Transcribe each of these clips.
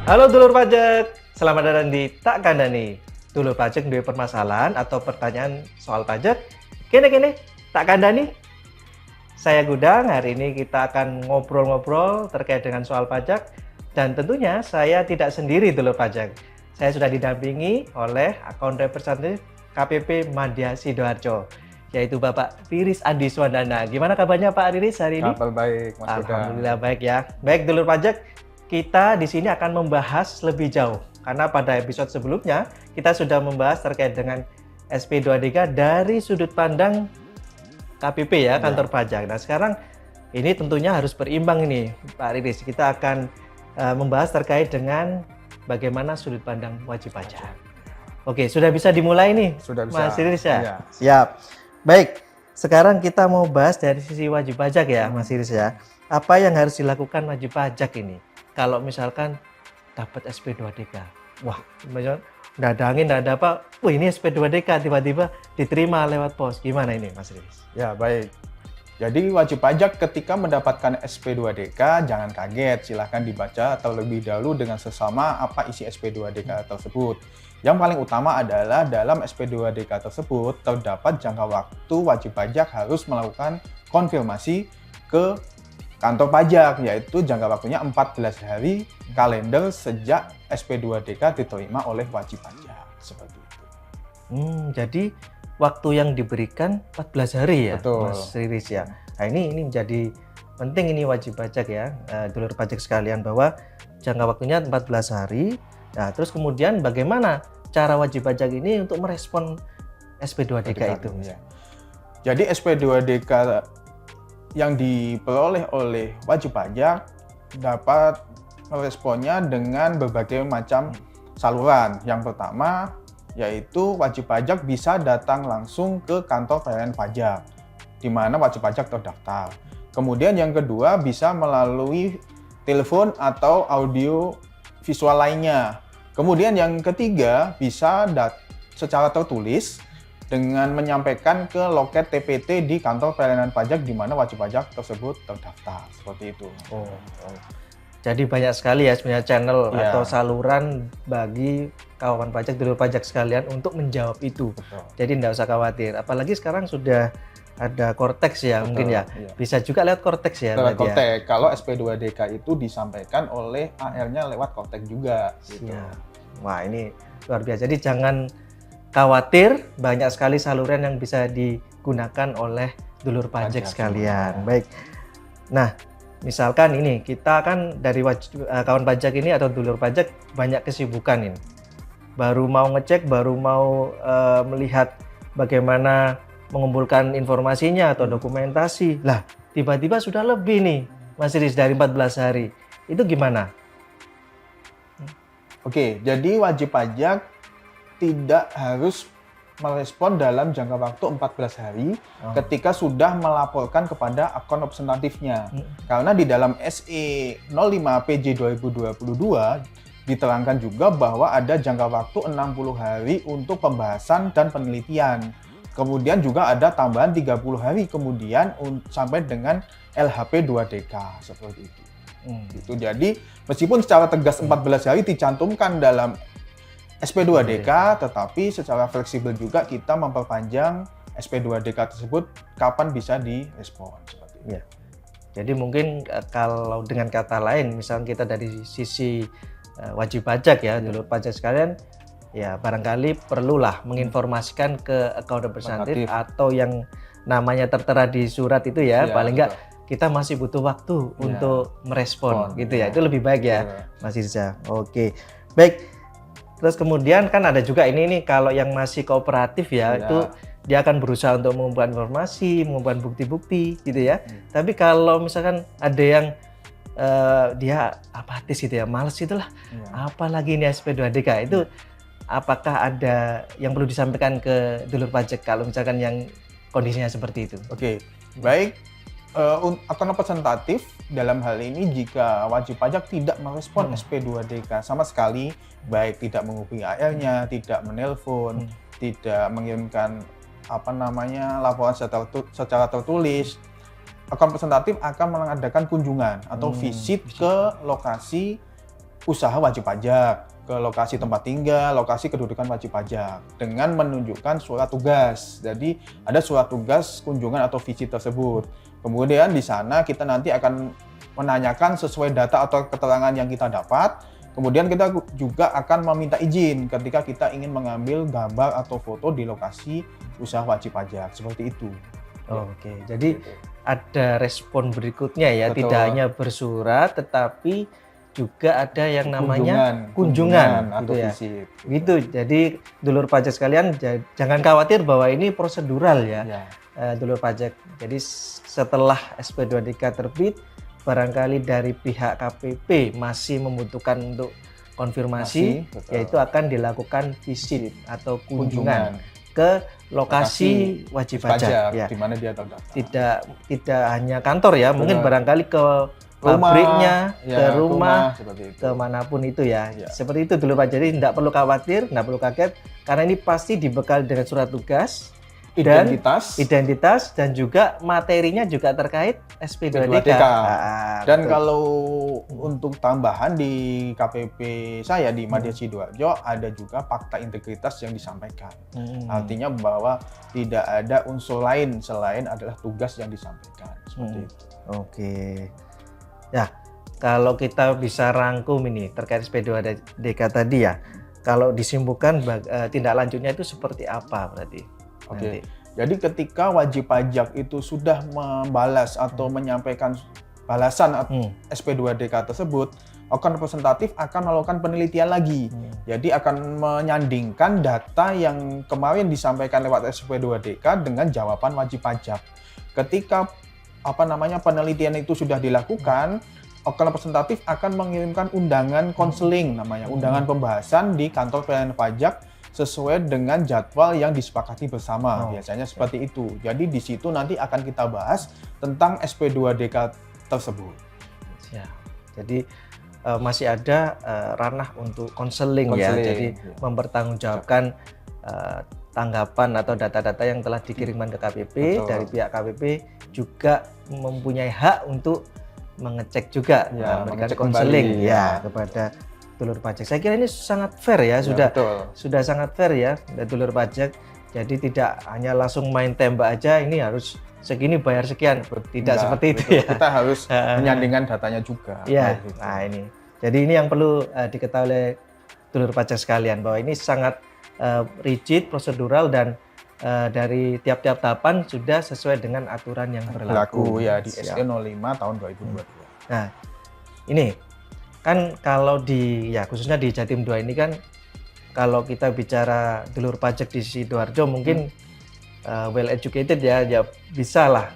Halo dulur pajak, selamat datang di Tak Kandani. Dulur pajak duwe permasalahan atau pertanyaan soal pajak? Kene Tak Kandani. Saya Gudang, hari ini kita akan ngobrol-ngobrol terkait dengan soal pajak. Dan tentunya saya tidak sendiri dulur pajak. Saya sudah didampingi oleh akun representatif KPP Madya Sidoarjo, yaitu Bapak Riris Andi Swandana. Gimana kabarnya Pak Riris hari ini? Kabar baik, Mas Gudang. Alhamdulillah baik ya. Baik dulur pajak, kita di sini akan membahas lebih jauh karena pada episode sebelumnya kita sudah membahas terkait dengan SP2DK dari sudut pandang KPP ya, kantor pajak. Nah sekarang ini tentunya harus berimbang ini Pak Riris. Kita akan membahas terkait dengan bagaimana sudut pandang wajib pajak. Oke, sudah bisa dimulai nih, Sudah bisa. Mas Riris ya? Iya. Siap. Baik, sekarang kita mau bahas dari sisi wajib pajak ya, Mas Riris ya. Apa yang harus dilakukan wajib pajak ini? Kalau misalkan dapat SP2DK, wah, misalnya nggak ada angin, nggak ada apa, wah ini SP2DK tiba-tiba diterima lewat pos, gimana ini Mas Riris? Ya, baik. Jadi wajib pajak ketika mendapatkan SP2DK jangan kaget, silahkan dibaca atau lebih dahulu dengan sesama apa isi SP2DK tersebut. Yang paling utama adalah dalam SP2DK tersebut terdapat jangka waktu wajib pajak harus melakukan konfirmasi ke kantor pajak, yaitu jangka waktunya 14 hari kalender sejak SP2DK diterima oleh wajib pajak. Seperti itu. Jadi waktu yang diberikan 14 hari ya, Betul. Mas Riris ya. Nah ini menjadi penting ini wajib pajak ya, dulur pajak sekalian, bahwa jangka waktunya 14 hari. Nah terus kemudian bagaimana cara wajib pajak ini untuk merespon SP2DK itu? Ya. Jadi SP2DK yang diperoleh oleh wajib pajak dapat meresponnya dengan berbagai macam saluran. Yang pertama yaitu wajib pajak bisa datang langsung ke kantor pelayanan pajak di mana wajib pajak terdaftar. Kemudian yang kedua bisa melalui telepon atau audio visual lainnya. Kemudian yang ketiga bisa secara tertulis dengan menyampaikan ke loket TPT di kantor pelayanan pajak di mana wajib pajak tersebut terdaftar. Seperti itu. Jadi banyak sekali ya sebenarnya channel Ya. atau saluran bagi kawan pajak, dulur pajak sekalian untuk menjawab itu. Betul. Jadi tidak usah khawatir. Apalagi sekarang sudah ada Cortex ya, Betul, mungkin ya. iya. Bisa juga lewat Cortex ya. Lewat berarti ya? Cortex. Kalau SP2DK itu disampaikan oleh AR-nya lewat Cortex juga. Gitu. Siap. Wah ini luar biasa. Jadi jangan khawatir, banyak sekali saluran yang bisa digunakan oleh dulur pajak Pajak sekalian. semua. Baik. Nah, misalkan ini kita kan dari kawan pajak ini atau dulur pajak banyak kesibukan ini. Baru mau ngecek, baru mau melihat bagaimana mengumpulkan informasinya atau dokumentasi. Lah, tiba-tiba sudah lebih nih, Mas Riris, dari 14 hari. Itu gimana? Oke, jadi wajib pajak tidak harus merespon dalam jangka waktu 14 hari ketika sudah melaporkan kepada akun representatifnya. Karena di dalam SE 05 PJ 2022 diterangkan juga bahwa ada jangka waktu 60 hari untuk pembahasan dan penelitian. Kemudian juga ada tambahan 30 hari kemudian sampai dengan LHP 2DK seperti itu. Gitu. Jadi meskipun secara tegas 14 hari dicantumkan dalam SP2DK, tetapi secara fleksibel juga kita memperpanjang SP2DK tersebut kapan bisa direspon seperti itu. Ya. Jadi mungkin kalau dengan kata lain, misalnya kita dari sisi wajib pajak ya, dulur pajak sekalian, ya barangkali perlulah menginformasikan ke account representative atau yang namanya tertera di surat itu ya, Ya, paling enggak kita masih butuh waktu untuk merespon gitu ya. Itu lebih baik ya, Mas Irza. Oke. Baik. Terus kemudian kan ada juga ini nih, kalau yang masih kooperatif ya, itu dia akan berusaha untuk mengumpulkan informasi, mengumpulkan bukti-bukti gitu ya. Tapi kalau misalkan ada yang dia apatis gitu ya, males itulah, apalagi ini SP2DK itu, apakah ada yang perlu disampaikan ke dulur pajak kalau misalkan yang kondisinya seperti itu? Oke, baik. Akun representatif dalam hal ini jika wajib pajak tidak merespon SP2DK sama sekali, baik tidak menghubungi AR-nya, tidak menelpon, tidak mengirimkan laporan secara tertulis, akun representatif akan mengadakan kunjungan atau visit ke lokasi usaha wajib pajak, ke lokasi tempat tinggal, lokasi kedudukan wajib pajak dengan menunjukkan surat tugas. Jadi ada surat tugas kunjungan atau visit tersebut. Kemudian di sana kita nanti akan menanyakan sesuai data atau keterangan yang kita dapat. Kemudian kita juga akan meminta izin ketika kita ingin mengambil gambar atau foto di lokasi usaha wajib pajak. Seperti itu. Oke, jadi ada respon berikutnya ya, Betul. tidak hanya bersurat tetapi juga ada yang namanya kunjungan atau gitu ya. visit. Gitu. Jadi dulur pajak sekalian jangan khawatir bahwa ini prosedural ya. Dulur pajak. Jadi setelah SP2DK terbit, barangkali dari pihak KPP masih membutuhkan untuk konfirmasi, yaitu akan dilakukan visit atau kunjungan ke lokasi wajib pajak ya. Di mana dia terdaftar. Tidak hanya kantor ya, mungkin barangkali ke pabriknya, ke rumah, kemanapun itu ya. Seperti itu dulu Pak. Jadi tidak perlu khawatir, tidak perlu kaget, karena ini pasti dibekali dengan surat tugas, identitas dan juga materinya juga terkait SP2DK. Dan kalau untuk tambahan di KPP saya di Madya Sidoarjo ada juga fakta integritas yang disampaikan. Artinya bahwa tidak ada unsur lain selain adalah tugas yang disampaikan. Seperti itu. Oke. Ya, kalau kita bisa rangkum ini terkait SP2DK tadi ya. Kalau disimpulkan tindak lanjutnya itu seperti apa berarti? Oke. Jadi ketika wajib pajak itu sudah membalas atau menyampaikan balasan SP2DK tersebut, akun representatif akan melakukan penelitian lagi. Jadi akan menyandingkan data yang kemarin disampaikan lewat SP2DK dengan jawaban wajib pajak. Ketika penelitian itu sudah dilakukan, akun representatif akan mengirimkan undangan konseling namanya, undangan pembahasan di kantor pelayanan pajak sesuai dengan jadwal yang disepakati bersama. Biasanya seperti itu. Jadi di situ nanti akan kita bahas tentang SP2DK tersebut. Ya. Jadi masih ada ranah untuk konseling ya. Jadi mempertanggungjawabkan tanggapan atau data-data yang telah dikirimkan ke KPP. Dari pihak KPP juga mempunyai hak untuk mengecek juga, memberikan konseling kepada dulur pajak. Saya kira ini sangat fair ya, sudah sangat fair ya dulur pajak. Jadi tidak hanya langsung main tembak aja, ini harus segini bayar sekian, tidak seperti itu ya. Kita harus menyandingkan datanya juga. Ya, nah ini. Jadi ini yang perlu diketahui oleh dulur pajak sekalian, bahwa ini sangat rigid, prosedural, dan dari tiap-tiap tahapan sudah sesuai dengan aturan yang berlaku. Ya di SE 05 tahun 2022. Nah, ini kan kalau khususnya di Jatim 2 ini kan, kalau kita bicara dulur pajak di Sidoarjo mungkin well educated ya bisa lah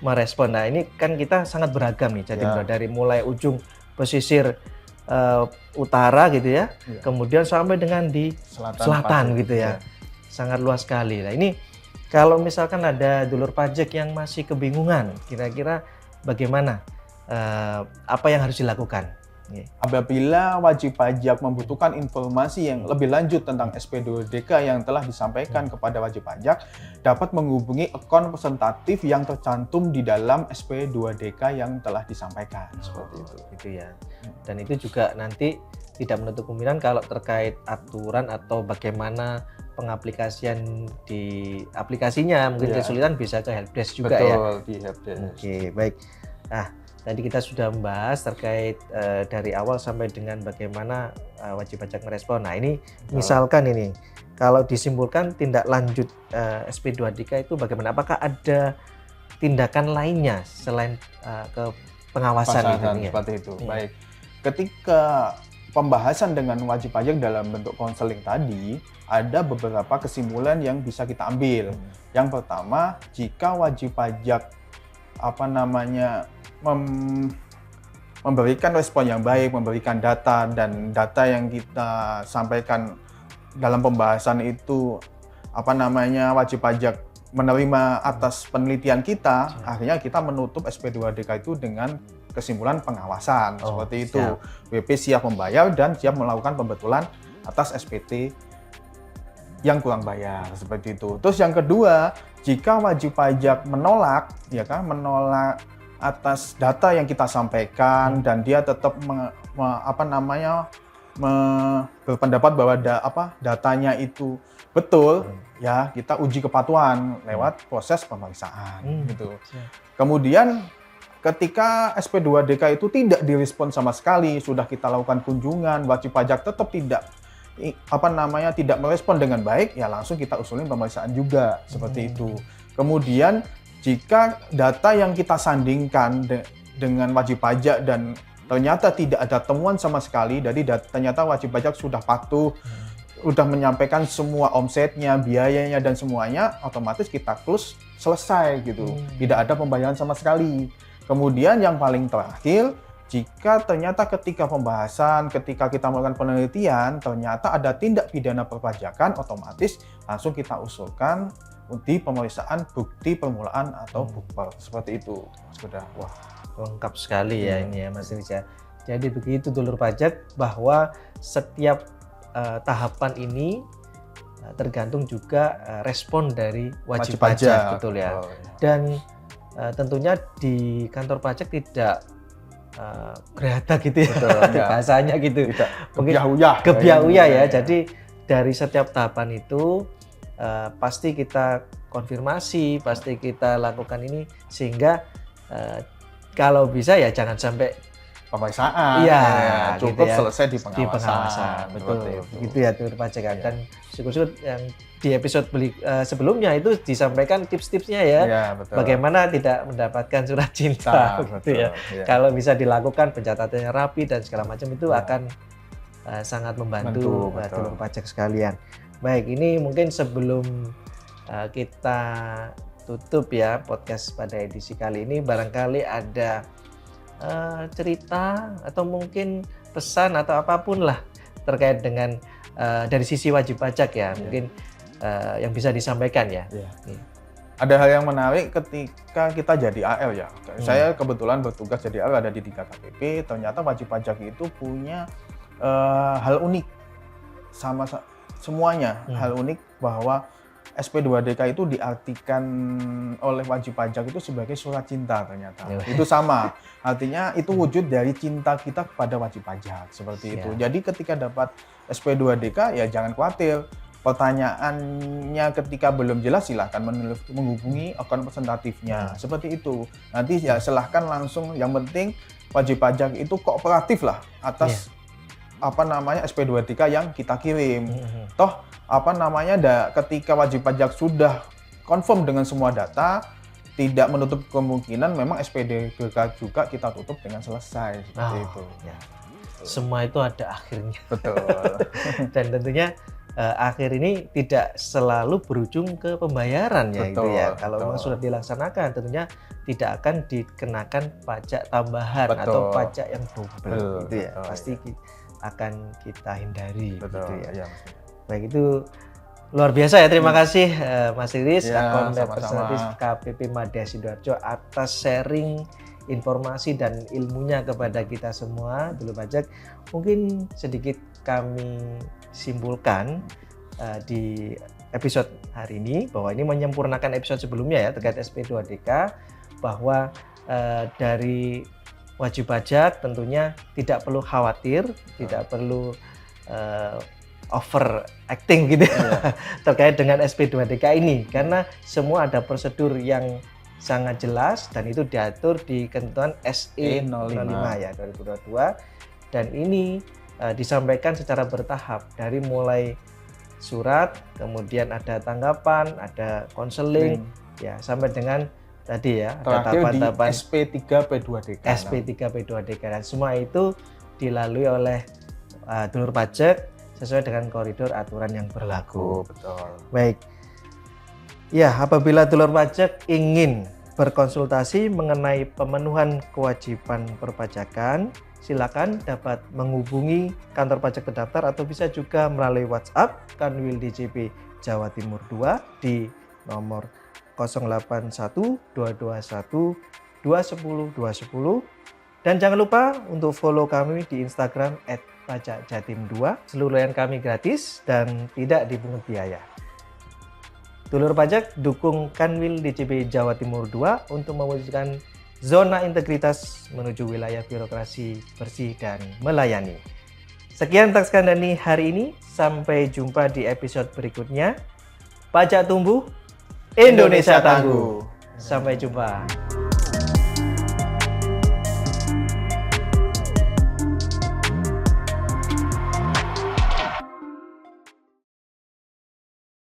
merespon. Nah ini kan kita sangat beragam nih Jatim 2, dari mulai ujung pesisir utara gitu ya, kemudian sampai dengan di selatan gitu ya. Sangat luas sekali. Nah ini kalau misalkan ada dulur pajak yang masih kebingungan, kira-kira bagaimana, apa yang harus dilakukan? Apabila wajib pajak membutuhkan informasi yang lebih lanjut tentang SP2DK yang telah disampaikan kepada wajib pajak, dapat menghubungi akun representatif yang tercantum di dalam SP2DK yang telah disampaikan. Seperti itu. Gitu ya. Dan itu juga nanti tidak menutup kemungkinan kalau terkait aturan atau bagaimana pengaplikasian di aplikasinya, mungkin kesulitan bisa ke helpdesk juga. Betul, di helpdesk. Oke, baik. Nah, tadi kita sudah membahas terkait dari awal sampai dengan bagaimana wajib pajak merespon. Nah ini misalkan ini, kalau disimpulkan tindak lanjut SP2DK itu bagaimana? Apakah ada tindakan lainnya selain ke pengawasan itu? Seperti itu. Baik, ketika pembahasan dengan wajib pajak dalam bentuk konseling tadi, ada beberapa kesimpulan yang bisa kita ambil. Yang pertama, jika wajib pajak memberikan respon yang baik, memberikan data, dan data yang kita sampaikan dalam pembahasan itu wajib pajak menerima atas penelitian kita, akhirnya kita menutup SP2DK itu dengan kesimpulan pengawasan. Seperti itu. WP siap membayar dan siap melakukan pembetulan atas SPT yang kurang bayar, seperti itu. Terus yang kedua, jika wajib pajak menolak atas data yang kita sampaikan dan dia tetap berpendapat bahwa datanya itu betul, ya kita uji kepatuhan lewat proses pemeriksaan gitu. Kemudian ketika SP2DK itu tidak direspon sama sekali, sudah kita lakukan kunjungan, wajib pajak tetap tidak merespon dengan baik, ya langsung kita usulin pemeriksaan juga seperti itu. Kemudian jika data yang kita sandingkan dengan wajib pajak dan ternyata tidak ada temuan sama sekali, jadi ternyata wajib pajak sudah patuh, sudah menyampaikan semua omsetnya, biayanya dan semuanya, otomatis kita close, selesai gitu. Tidak ada pembayaran sama sekali. Kemudian yang paling terakhir, jika ternyata ketika pembahasan, ketika kita melakukan penelitian, ternyata ada tindak pidana perpajakan, otomatis langsung kita usulkan di pemeriksaan bukti permulaan atau bukper. Seperti itu, sudah. Wah, lengkap sekali ya ini ya Mas Riza. Jadi begitu dulur pajak, bahwa setiap tahapan ini tergantung juga respon dari wajib pajak, betul ya. Dan tentunya di kantor pajak tidak gerada gitu ya, betul, bahasanya gitu. Kebiah-uyah ya. Jadi dari setiap tahapan itu pasti kita konfirmasi, pasti kita lakukan ini sehingga kalau bisa ya jangan sampai pemeriksaan, cukup gitu ya, selesai di pengawasan. Betul, gitu ya dulur pajak kan. Dan syukur-syukur yang di episode sebelumnya itu disampaikan tips-tipsnya ya, bagaimana tidak mendapatkan surat cinta, gitu ya. Kalau bisa dilakukan pencatatannya rapi dan segala macam itu akan sangat membantu dulur pajak sekalian. Baik, ini mungkin sebelum kita tutup ya podcast pada edisi kali ini, barangkali ada cerita atau mungkin pesan atau apapun lah terkait dengan dari sisi wajib pajak ya, mungkin yang bisa disampaikan ya. Ada hal yang menarik ketika kita jadi AL ya. Saya kebetulan bertugas jadi AL ada di 3 KPP, ternyata wajib pajak itu punya hal unik sama semuanya. Hal unik bahwa SP2DK itu diartikan oleh wajib pajak itu sebagai surat cinta ternyata. Itu sama. Artinya itu wujud dari cinta kita kepada wajib pajak seperti itu. Jadi ketika dapat SP2DK ya jangan khawatir. Pertanyaannya ketika belum jelas silahkan menghubungi akun representatifnya. Seperti itu. Nanti ya silahkan langsung, yang penting wajib pajak itu kooperatif lah atas SP2DK yang kita kirim. Toh ketika wajib pajak sudah confirm dengan semua data, tidak menutup kemungkinan memang SP2DK juga kita tutup dengan selesai seperti itu. Ya. Semua itu ada akhirnya. Betul. Dan tentunya akhir ini tidak selalu berujung ke pembayaran ya, itu ya. Kalau memang sudah dilaksanakan, tentunya tidak akan dikenakan pajak tambahan atau pajak yang double, gitu ya. Pasti akan kita hindari, gitu ya. Baik, itu luar biasa ya. Terima kasih Mas Riris, akun representatif KPP Madya Sidoarjo, atas sharing informasi dan ilmunya kepada kita semua dulur pajak. Mungkin sedikit kami simpulkan di episode hari ini, bahwa ini menyempurnakan episode sebelumnya ya terkait SP2DK, bahwa dari wajib pajak tentunya tidak perlu khawatir, tidak perlu overacting gitu terkait dengan SP2DK ini, karena semua ada prosedur yang sangat jelas dan itu diatur di ketentuan SE 05 ya 2022, dan ini disampaikan secara bertahap dari mulai surat, kemudian ada tanggapan, ada konseling ya, sampai dengan tadi ya terakhir tahapan di SP3P2DK. SP3P2DK, dan semua itu dilalui oleh dulur pajak sesuai dengan koridor aturan yang berlaku. Betul. Baik. Ya, apabila dulur pajak ingin berkonsultasi mengenai pemenuhan kewajiban perpajakan, silakan dapat menghubungi kantor pajak terdaftar atau bisa juga melalui WhatsApp Kanwil DJP Jawa Timur 2 di nomor 081 221 210 210. Dan jangan lupa untuk follow kami di Instagram @pajakjatim2. Seluruh layanan kami gratis dan tidak dipungut biaya. Dulur pajak, dukung Kanwil DJP Jawa Timur 2 untuk mewujudkan zona integritas menuju wilayah birokrasi bersih dan melayani. Sekian Tax Kandani hari ini, sampai jumpa di episode berikutnya. Pajak tumbuh, Indonesia tangguh. Sampai jumpa.